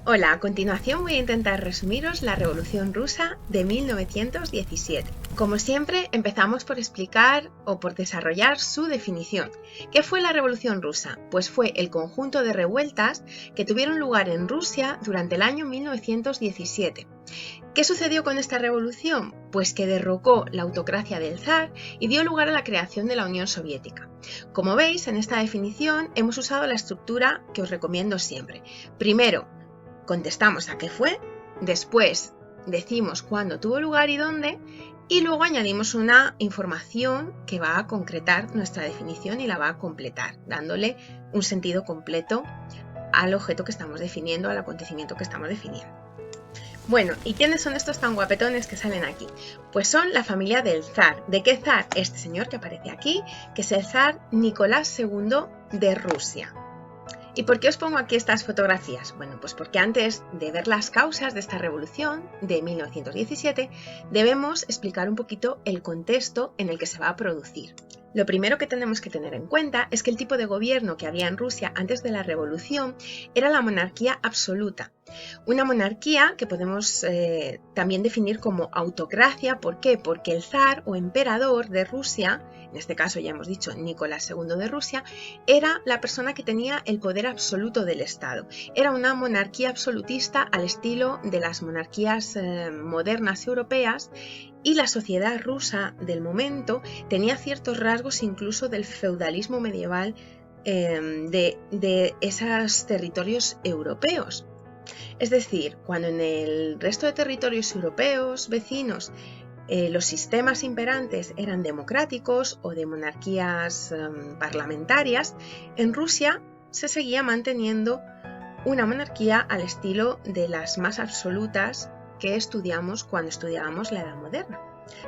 Hola, a continuación voy a intentar resumiros la Revolución Rusa de 1917. Como siempre, empezamos por explicar o por desarrollar su definición. ¿Qué fue la Revolución Rusa? Pues fue el conjunto de revueltas que tuvieron lugar en Rusia durante el año 1917. ¿Qué sucedió con esta revolución? Pues que derrocó la autocracia del zar y dio lugar a la creación de la Unión Soviética. Como veis, en esta definición hemos usado la estructura que os recomiendo siempre. Primero, contestamos a qué fue, después decimos cuándo tuvo lugar y dónde, y luego añadimos una información que va a concretar nuestra definición y la va a completar, dándole un sentido completo al objeto que estamos definiendo, al acontecimiento que estamos definiendo. Bueno, ¿y quiénes son estos tan guapetones que salen aquí? Pues son la familia del zar. ¿De qué zar? Este señor que aparece aquí, que es el zar Nicolás II de Rusia. ¿Y por qué os pongo aquí estas fotografías? Bueno, pues porque antes de ver las causas de esta revolución de 1917, debemos explicar un poquito el contexto en el que se va a producir. Lo primero que tenemos que tener en cuenta es que el tipo de gobierno que había en Rusia antes de la revolución era la monarquía absoluta. Una monarquía que podemos también definir como autocracia. ¿Por qué? Porque el zar o emperador de Rusia, en este caso ya hemos dicho Nicolás II de Rusia, era la persona que tenía el poder absoluto del Estado. Era una monarquía absolutista al estilo de las monarquías modernas europeas, y la sociedad rusa del momento tenía ciertos rasgos incluso del feudalismo medieval de esos territorios europeos. Es decir, cuando en el resto de territorios europeos vecinos los sistemas imperantes eran democráticos o de monarquías parlamentarias, en Rusia se seguía manteniendo una monarquía al estilo de las más absolutas que estudiamos cuando estudiábamos la Edad Moderna.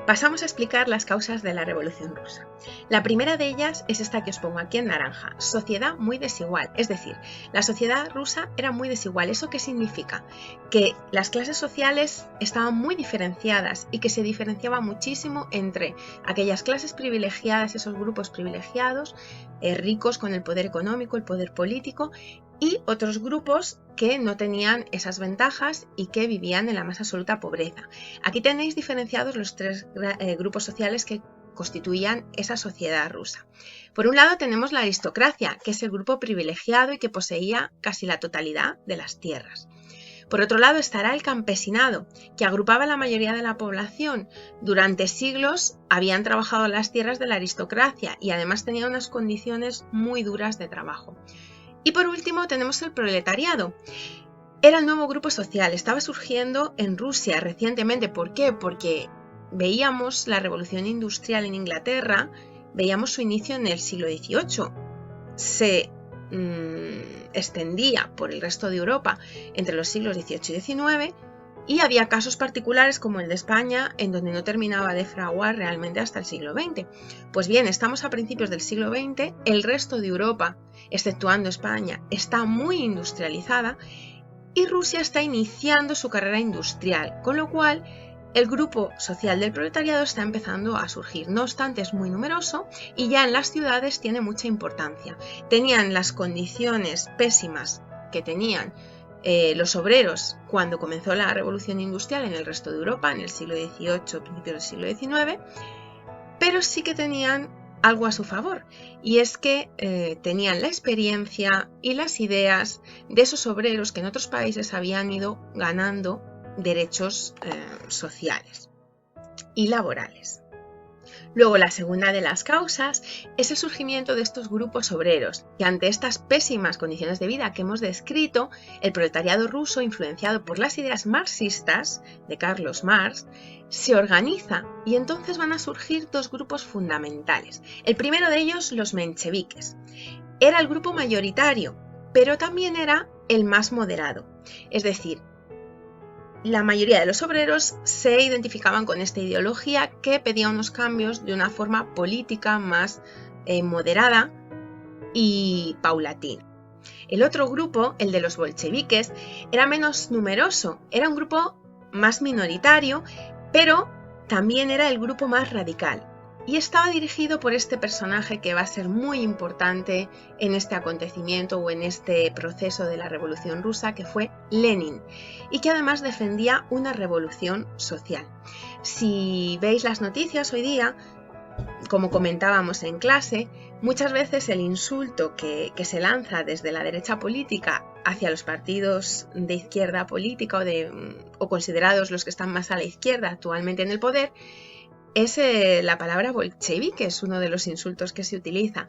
Pasamos a explicar las causas de la Revolución Rusa. La primera de ellas es esta que os pongo aquí en naranja: sociedad muy desigual. Es decir, la sociedad rusa era muy desigual. ¿Eso qué significa? Que las clases sociales estaban muy diferenciadas y que se diferenciaba muchísimo entre aquellas clases privilegiadas, esos grupos privilegiados, ricos con el poder económico, el poder político, y otros grupos que no tenían esas ventajas y que vivían en la más absoluta pobreza. Aquí tenéis diferenciados los tres grupos sociales que constituían esa sociedad rusa. Por un lado tenemos la aristocracia, que es el grupo privilegiado y que poseía casi la totalidad de las tierras. Por otro lado estará el campesinado, que agrupaba la mayoría de la población. Durante siglos habían trabajado las tierras de la aristocracia y además tenían unas condiciones muy duras de trabajo. Y por último tenemos el proletariado. Era el nuevo grupo social, estaba surgiendo en Rusia recientemente. ¿Por qué? Porque veíamos la revolución industrial en Inglaterra, veíamos su inicio en el siglo XVIII. Se extendía por el resto de Europa entre los siglos XVIII y XIX, y había casos particulares como el de España, en donde no terminaba de fraguar realmente hasta el siglo XX. Pues bien, estamos a principios del siglo XX, el resto de Europa, exceptuando España, está muy industrializada y Rusia está iniciando su carrera industrial, con lo cual el grupo social del proletariado está empezando a surgir. No obstante, es muy numeroso y ya en las ciudades tiene mucha importancia. Tenían las condiciones pésimas que tenían los obreros cuando comenzó la revolución industrial en el resto de Europa, en el siglo XVIII, principios del siglo XIX, pero sí que tenían algo a su favor, y es que tenían la experiencia y las ideas de esos obreros que en otros países habían ido ganando derechos sociales y laborales. Luego, la segunda de las causas es el surgimiento de estos grupos obreros, que ante estas pésimas condiciones de vida que hemos descrito, el proletariado ruso, influenciado por las ideas marxistas de Carlos Marx, se organiza y entonces van a surgir dos grupos fundamentales. El primero de ellos, los mencheviques. Era el grupo mayoritario, pero también era el más moderado. Es decir, la mayoría de los obreros se identificaban con esta ideología que pedía unos cambios de una forma política más moderada y paulatina. El otro grupo, el de los bolcheviques, era menos numeroso, era un grupo más minoritario, pero también era el grupo más radical. y estaba dirigido por este personaje que va a ser muy importante en este acontecimiento o en este proceso de la Revolución Rusa, que fue Lenin, y que además defendía una revolución social. Si veis las noticias hoy día, como comentábamos en clase, muchas veces el insulto que se lanza desde la derecha política hacia los partidos de izquierda política o considerados los que están más a la izquierda actualmente en el poder, es la palabra bolchevique, que es uno de los insultos que se utiliza.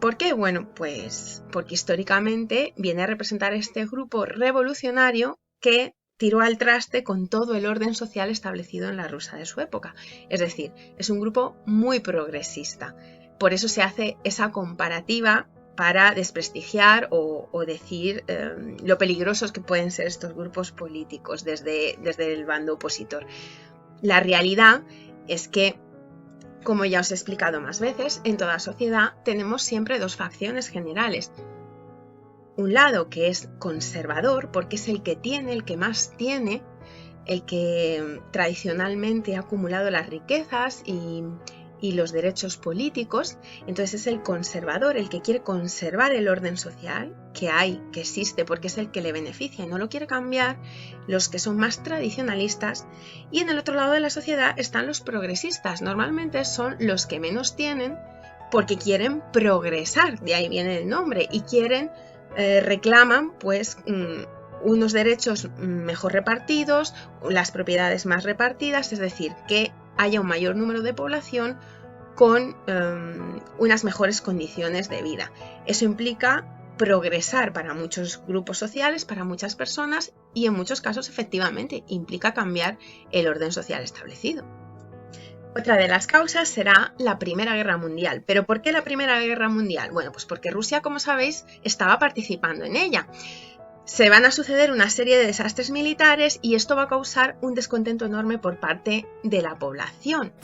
¿Por qué? Bueno, pues porque históricamente viene a representar este grupo revolucionario que tiró al traste con todo el orden social establecido en la Rusia de su época. Es decir, es un grupo muy progresista. Por eso se hace esa comparativa para desprestigiar o decir lo peligrosos que pueden ser estos grupos políticos desde el bando opositor. La realidad es que, como ya os he explicado más veces, en toda sociedad tenemos siempre dos facciones generales. Un lado que es conservador, porque es el que tiene, el que más tiene, el que tradicionalmente ha acumulado las riquezas y los derechos políticos. Entonces es el conservador, el que quiere conservar el orden social que hay, que existe, porque es el que le beneficia y no lo quiere cambiar. Los que son más tradicionalistas. Y en el otro lado de la sociedad están los progresistas. Normalmente son los que menos tienen porque quieren progresar, de ahí viene el nombre, y reclaman pues unos derechos mejor repartidos, las propiedades más repartidas, es decir, que haya un mayor número de población con unas mejores condiciones de vida. Eso implica progresar para muchos grupos sociales, para muchas personas, y en muchos casos efectivamente implica cambiar el orden social establecido. Otra de las causas será la Primera Guerra Mundial. ¿Pero por qué la Primera Guerra Mundial? Bueno, pues porque Rusia, como sabéis, estaba participando en ella. Se van a suceder una serie de desastres militares y esto va a causar un descontento enorme por parte de la población.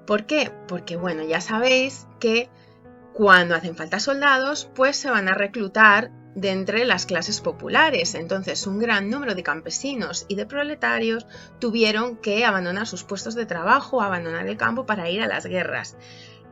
¿Por qué? Porque, bueno, ya sabéis que cuando hacen falta soldados, pues se van a reclutar de entre las clases populares. Entonces, un gran número de campesinos y de proletarios tuvieron que abandonar sus puestos de trabajo, abandonar el campo para ir a las guerras.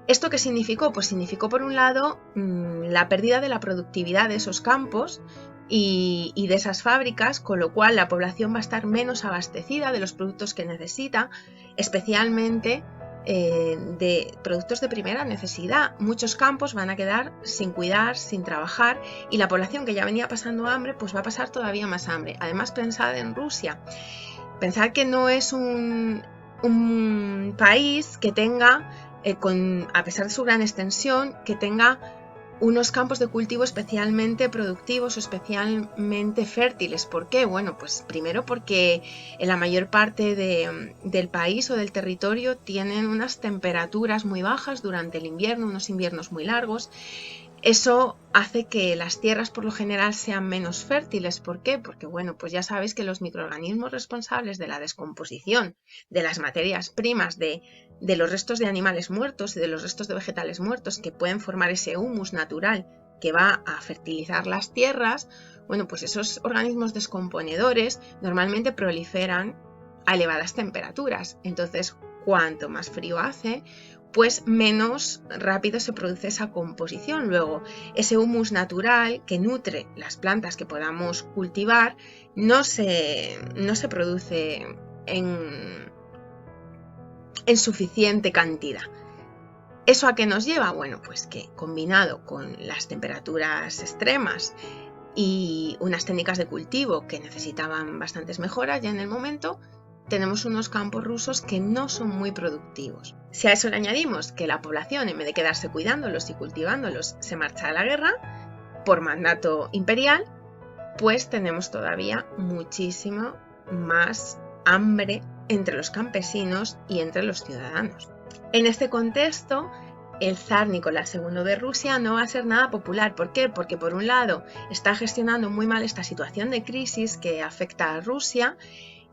¿Esto qué significó? Pues significó, por un lado, la pérdida de la productividad de esos campos y de esas fábricas, con lo cual la población va a estar menos abastecida de los productos que necesita, especialmente de productos de primera necesidad. Muchos campos van a quedar sin cuidar, sin trabajar, y la población que ya venía pasando hambre, pues va a pasar todavía más hambre. Además, pensad en Rusia. Pensad que no es un país que tenga, a pesar de su gran extensión, que tenga unos campos de cultivo especialmente productivos o especialmente fértiles. ¿Por qué? Bueno, pues primero porque en la mayor parte del país o del territorio tienen unas temperaturas muy bajas durante el invierno, unos inviernos muy largos. Eso hace que las tierras por lo general sean menos fértiles. ¿Por qué? Porque, bueno, pues ya sabéis que los microorganismos responsables de la descomposición de las materias primas, de los restos de animales muertos y de los restos de vegetales muertos que pueden formar ese humus natural que va a fertilizar las tierras, bueno, pues esos organismos descomponedores normalmente proliferan a elevadas temperaturas. Entonces, cuanto más frío hace, pues menos rápido se produce esa composición. Luego, ese humus natural que nutre las plantas que podamos cultivar no se produce en suficiente cantidad. ¿Eso a qué nos lleva? Bueno, pues que combinado con las temperaturas extremas y unas técnicas de cultivo que necesitaban bastantes mejoras ya en el momento, tenemos unos campos rusos que no son muy productivos. Si a eso le añadimos que la población, en vez de quedarse cuidándolos y cultivándolos, se marcha a la guerra por mandato imperial, pues tenemos todavía muchísimo más hambre entre los campesinos y entre los ciudadanos. En este contexto, el zar Nicolás II de Rusia no va a ser nada popular. ¿Por qué? Porque por un lado está gestionando muy mal esta situación de crisis que afecta a Rusia,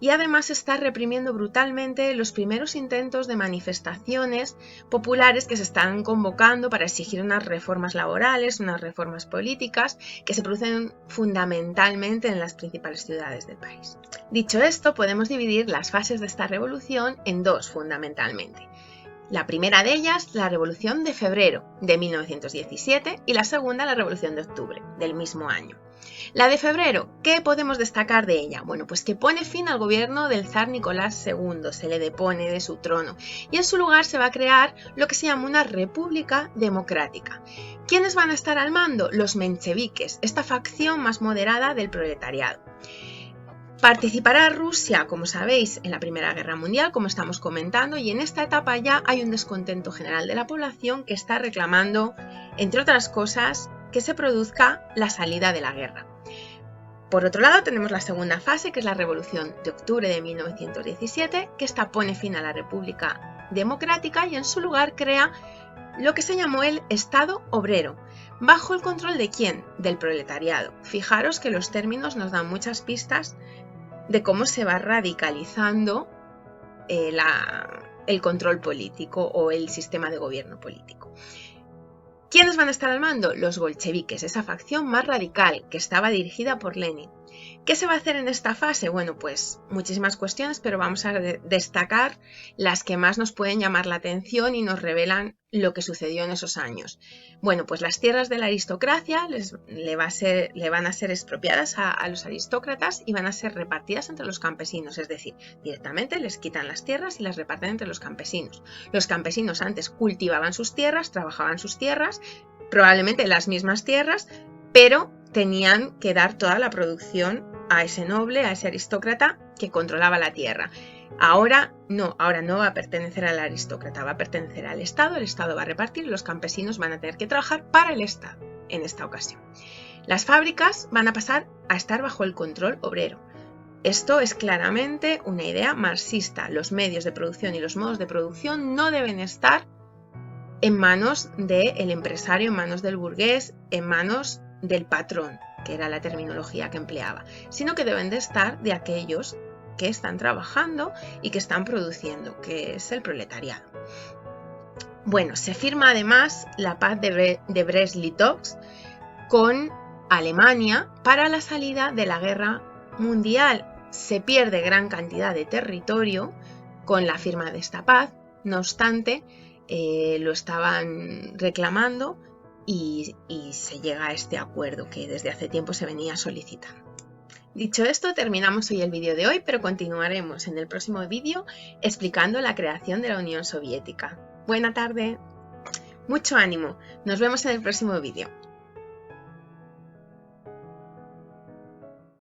y además está reprimiendo brutalmente los primeros intentos de manifestaciones populares que se están convocando para exigir unas reformas laborales, unas reformas políticas que se producen fundamentalmente en las principales ciudades del país. Dicho esto, podemos dividir las fases de esta revolución en dos fundamentalmente. La primera de ellas, la Revolución de Febrero de 1917 y la segunda, la Revolución de Octubre del mismo año. La de febrero, ¿qué podemos destacar de ella? Bueno, pues que pone fin al gobierno del zar Nicolás II, se le depone de su trono y en su lugar se va a crear lo que se llama una república democrática. ¿Quiénes van a estar al mando? Los mencheviques, esta facción más moderada del proletariado. Participará Rusia, como sabéis, en la Primera Guerra Mundial, como estamos comentando, y en esta etapa ya hay un descontento general de la población que está reclamando, entre otras cosas, que se produzca la salida de la guerra. Por otro lado, tenemos la segunda fase, que es la Revolución de Octubre de 1917, que esta pone fin a la República Democrática y en su lugar crea lo que se llamó el Estado Obrero. ¿Bajo el control de quién? Del proletariado. Fijaros que los términos nos dan muchas pistas de cómo se va radicalizando el control político o el sistema de gobierno político. ¿Quiénes van a estar al mando? Los bolcheviques, esa facción más radical que estaba dirigida por Lenin. ¿Qué se va a hacer en esta fase? Bueno, pues muchísimas cuestiones, pero vamos a destacar las que más nos pueden llamar la atención y nos revelan lo que sucedió en esos años. Bueno, pues las tierras de la aristocracia le van a ser expropiadas a los aristócratas y van a ser repartidas entre los campesinos, es decir, directamente les quitan las tierras y las reparten entre los campesinos. Los campesinos antes cultivaban sus tierras, trabajaban sus tierras, probablemente las mismas tierras, pero tenían que dar toda la producción a ese noble, a ese aristócrata que controlaba la tierra. Ahora no va a pertenecer al aristócrata, va a pertenecer al Estado, el Estado va a repartir y los campesinos van a tener que trabajar para el Estado en esta ocasión. Las fábricas van a pasar a estar bajo el control obrero. Esto es claramente una idea marxista. Los medios de producción y los modos de producción no deben estar en manos del empresario, en manos del burgués, en manos del patrón, que era la terminología que empleaba, sino que deben de estar de aquellos que están trabajando y que están produciendo, que es el proletariado. Bueno, se firma además la paz de Brest-Litovsk con Alemania para la salida de la guerra mundial. Se pierde gran cantidad de territorio con la firma de esta paz, no obstante, lo estaban reclamando y se llega a este acuerdo que desde hace tiempo se venía solicitando. Dicho esto, terminamos hoy el vídeo de hoy, pero continuaremos en el próximo vídeo explicando la creación de la Unión Soviética. Buena tarde, mucho ánimo, nos vemos en el próximo vídeo.